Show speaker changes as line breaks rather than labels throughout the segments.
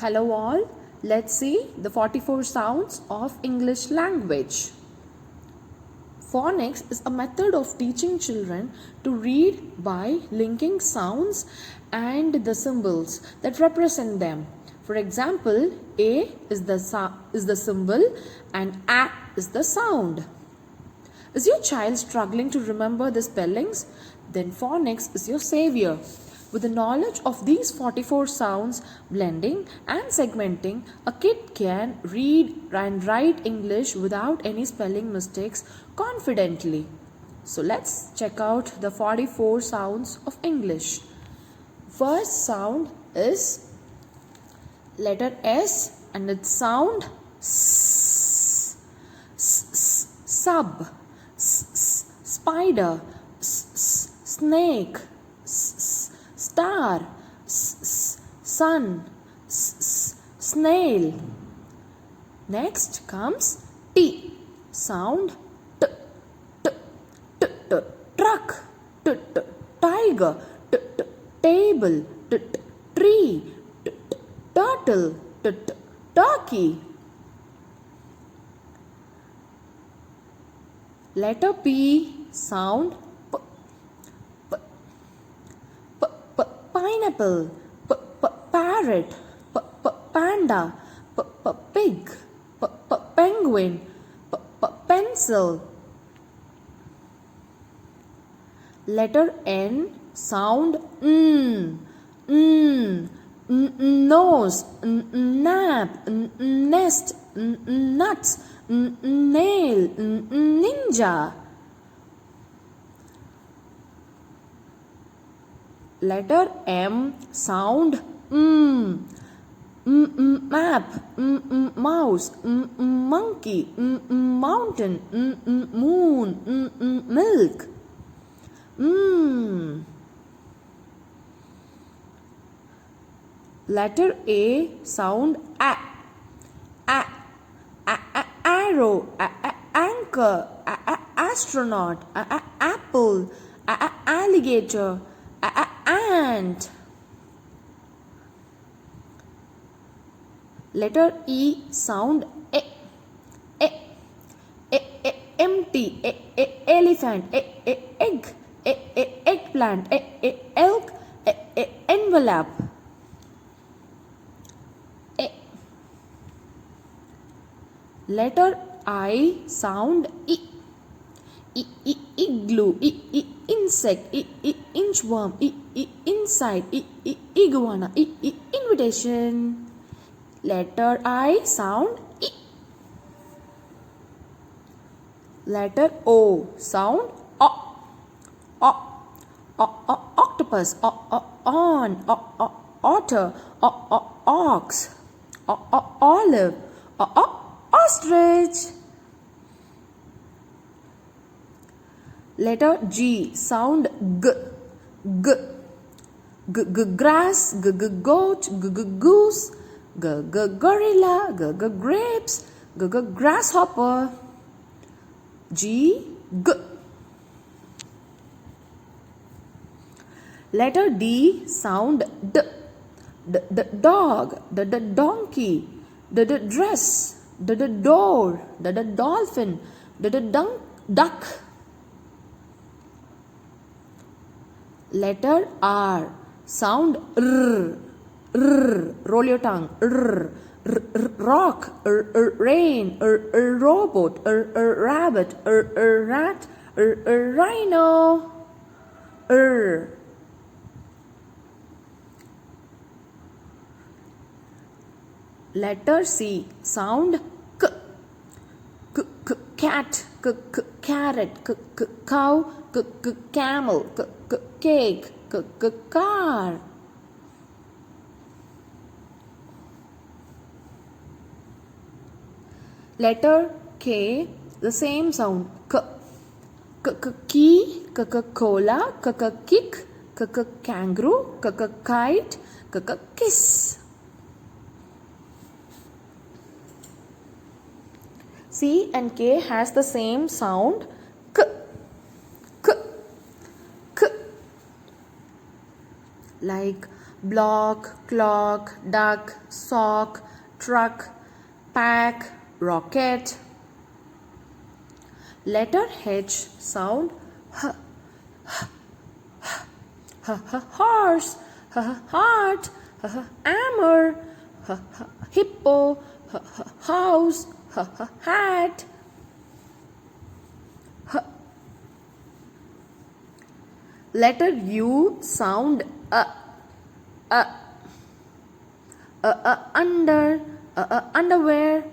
Hello all, let's see the 44 sounds of English language. Phonics is a method of teaching children to read by linking sounds and the symbols that represent them. For example, A is the symbol and A is the sound. Is your child struggling to remember the spellings? Then phonics is your savior. With the knowledge of these 44 sounds, blending and segmenting, a kid can read and write English without any spelling mistakes confidently. So let's check out the 44 sounds of English. First sound is letter S and its sound S. Sub, spider, snake, star, sun, snail. Next comes T, sound T, T, T, T, truck, T, T, tiger, T, T, table, T, T, tree, T, T, turtle, T, T, turkey. Letter P, sound P, P, P, P, pineapple, P, P, parrot, P, P, panda, P, P, pig, P, P, penguin, P, P, pencil. Letter N, sound nose, nap, nest, nuts, nail, ninja. Letter M, sound map, mouse, monkey, mountain, moon, milk. Letter A, sound arrow, anchor, astronaut, apple, alligator, ant. Letter E, sound empty, elephant, egg, eggplant, elk, envelope. Letter I, sound igloo, insect, inchworm, inside, iguana, invitation. Letter I, sound I. Letter O, sound octopus, on, otter, ox, olive, ostrich. Letter G, sound grass, goat, goose, gorilla, grapes, grasshopper. G. Letter D, sound D, dog, donkey, dress, door, dolphin, duck. Letter R, sound R, roll your tongue, rock, rain, robot, rabbit, rat, rhino, Letter C, sound K, cat, carrot, cow, camel, cake, car. Letter K, the same sound K, key, cola, kick, kangaroo, kite, kiss. C and K has the same sound K, like block, clock, duck, sock, truck, pack, rocket. Letter H sound h, horse, heart, hammer, hippo, house, hat. Letter U sound under, underwear,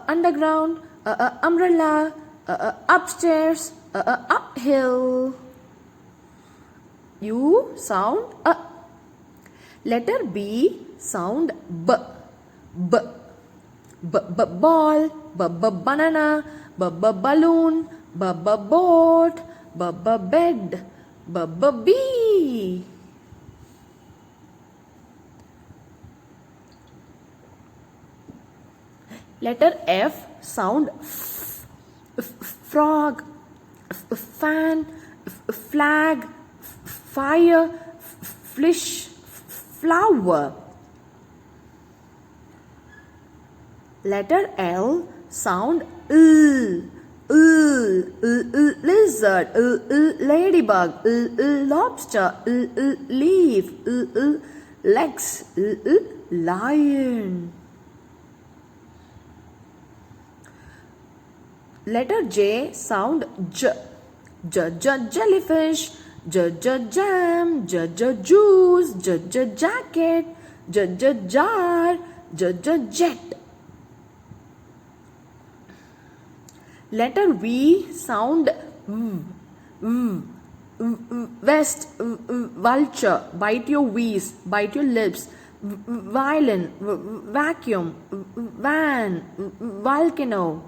underground, umbrella, upstairs, uphill. U sound Letter B sound b, b, ball, banana, balloon, boat, bed, bee. Letter F sound frog, fan, flag, fire, fish, flower. Letter L sound lizard, ladybug, lobster, leaf, legs, lion. Letter J sound jellyfish, jam, juice, jacket, jar, jet. Letter V sound vest, vulture, bite your V's, bite your lips, violin, vacuum, van, volcano.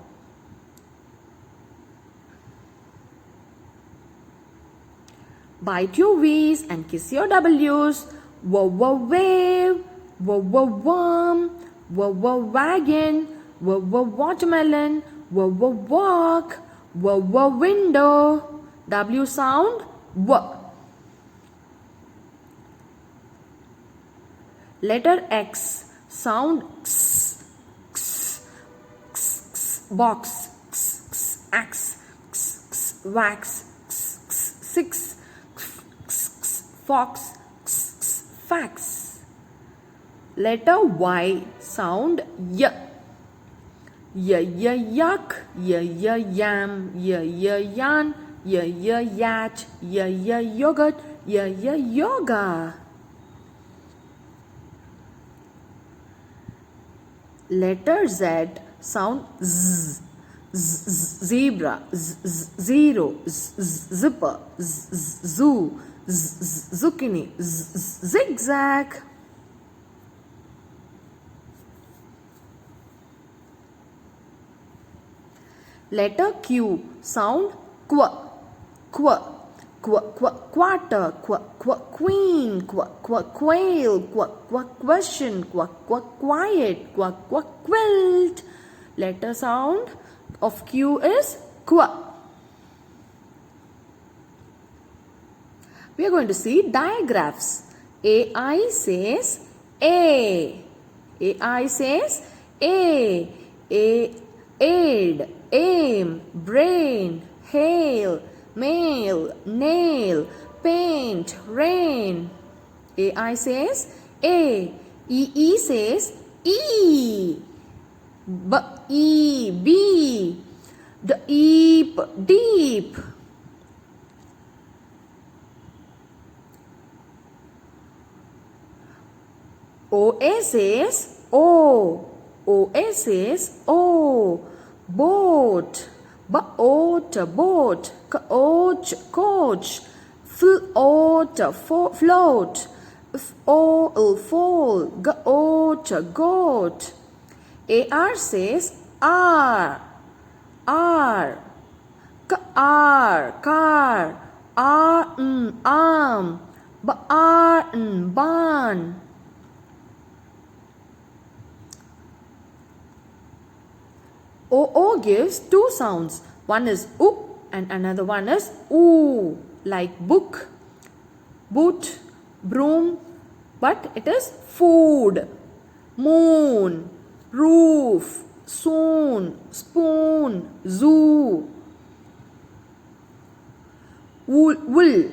Bite your V's and kiss your W's. Wave, worm, wagon, watermelon, walk, window. W sound w. Letter X sound x, box, axe, wax, six, fox, fax. Letter Y sound y, yuck, yam, yarn, yacht, yogurt, yoga. Letter Z sound z, zebra, zero, zipper, zoo, zucchini, zigzag. Letter Q sound quarter, queen, quail, question, quiet, quilt. Letter sound of Q is qu. We are going to see digraphs. AI says A. AI says A. Aid, aim, brain, hail, mail, nail, paint, rain. AI says A. EE says E. B. Deep, deep. OA says O. OA says O. Boat, boat, coach, float, fall, goat. AR says R, car, arm, barn. OO gives two sounds. One is oo and another one is oo. Like book, boot, broom, but it is food. Moon, roof, soon, spoon, zoo. Wool,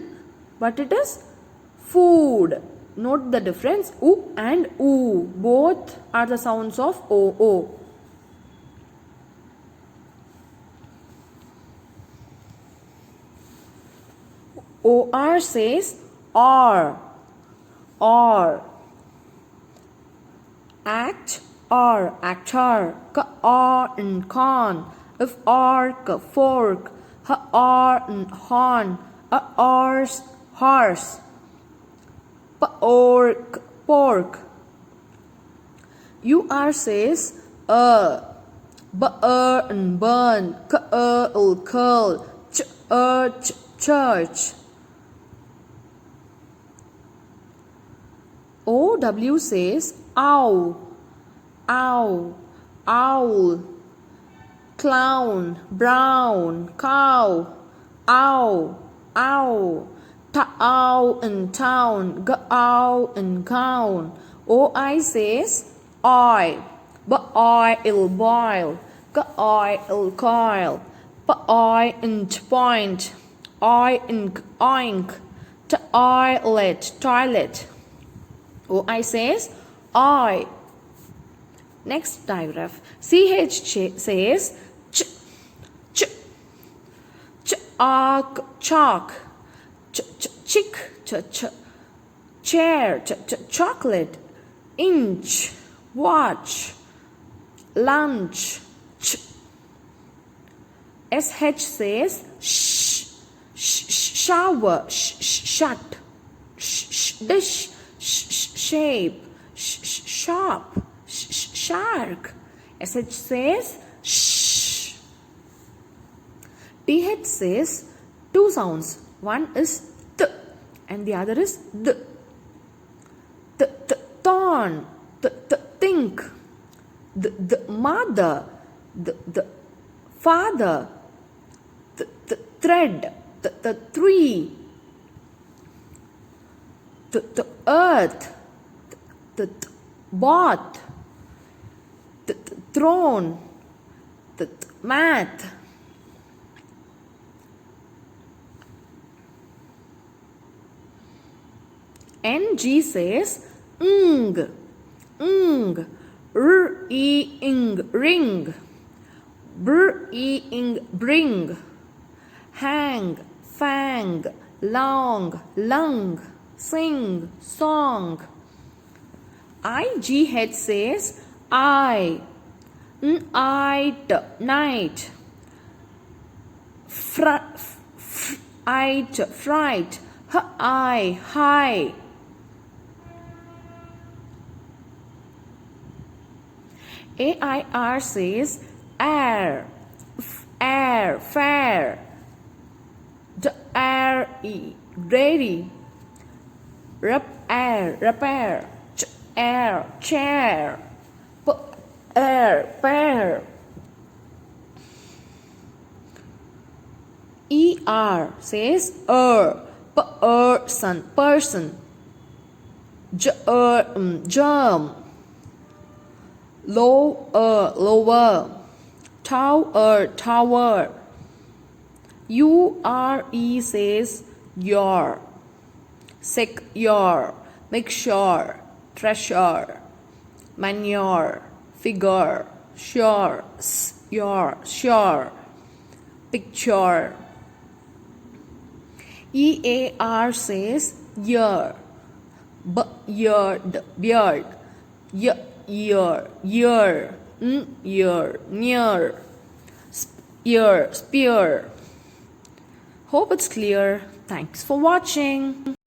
but it is food. Note the difference. Oo and oo. Both are the sounds of O. OR says or. Act or actor. Corn. If orc, fork. Horn. Horse. Pork. UR says burn. Curl. Church. OW says owl. Clown. Brown. Cow. Ow. Ow in town. Ow in gown. OI says oil. Oil boil. Oil coil. Point. Oink. Toilet. OI says oi. Next digraph. CH says chalk. Chick. Chair. Chocolate. Inch. Watch. Lunch. SH says shower. Shut. Dish. Shape. Shop. Shark. SH says shh. TH says two sounds. One is th and the other is d. Thorn. Think. The mother. The father. The thread. The tree. The earth. The bath. The throne. The math. NG says ring. Ring. Bring. Hang. Fang. Long. Lung. Sing. Song. IGH says night. Fright. High. AIR says air. Fair. Ready. Repair. Chair. Pair. ER says person. Germ. Lower. Tower. URE says your. Secure. Mixture. Treasure. Manure. Figure. Sure. Sure. Picture. EAR says year. Beard. Year. Near. Spear. Hope it's clear. Thanks for watching.